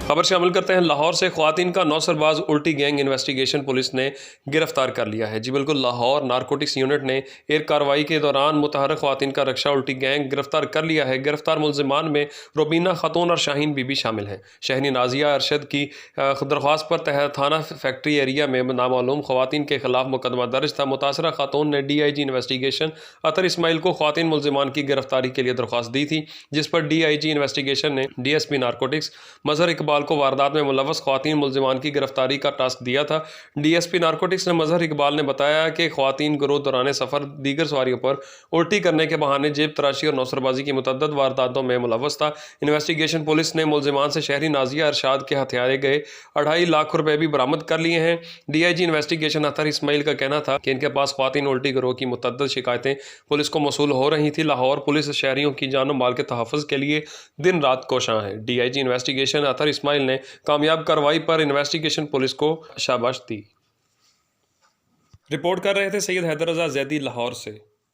खबर शामिल करते हैं लाहौर से। ख्वातीन का नौसरबाज उल्टी गैंग इन्वेस्टिगेशन पुलिस ने गिरफ्तार कर लिया है। जी बिल्कुल, लाहौर नारकोटिक्स यूनिट ने एक कार्रवाई के दौरान मुतहर्रिक ख्वातीन का रक्षा उल्टी गैंग गिरफ्तार कर लिया है। गिरफ्तार मुलजिमान में रुबीना खातून और शाहीन बीबी शामिल हैं। शहरी नाजिया अरशद की दरख्वास्त पर थाना फैक्ट्री एरिया में नामालूम ख्वातीन के खिलाफ मुकदमा दर्ज था। मुतासरा खातून ने DIG इन्वेस्टिगेशन अतर इस्माइल को ख्वातीन मुलजिमान की गिरफ्तारी के लिए दरख्वास्त दी थी, जिस पर DIG इन्वेस्टिगेशन ने DSP नारकोटिक्स मजहर इकबाल को वारदात में मुलव्वस ख्वातीन मुलजिमान की गिरफ्तारी का टास्क दिया था। DSP नारकोटिक्स ने मजहर इकबाल ने बताया कि ख्वातीन गिरोह दौरान सफ़र दीगर सवारियों पर उल्टी करने के बहाने जेब तराशी और नौसरबाजी की मुतअद्दिद वारदातों में मुलव्वस था। इन्वेस्टिगेशन पुलिस ने मुलजिमान से शहरी नाजिया अरशाद के हथियारे गए 2.5 लाख रुपए भी बरामद कर लिए हैं। DIG इन्वेस्टिगेशन अतर इस्माइल का कहना था कि इनके पास ख्वातीन उल्टी गिरोह की मुतअद्दिद शिकायतें पुलिस को मौसूल हो रही थी। लाहौर पुलिस शहरियों की जान माल के तहफ़्फ़ुज़ के लिए दिन रात कोशां है। DIG इन्वेस्टिगेशन अतर इस्माइल ने कामयाब कार्रवाई पर इन्वेस्टिगेशन पुलिस को शाबाश दी। रिपोर्ट कर रहे थे सैयद हैदर रज़ा ज़ैदी, लाहौर से।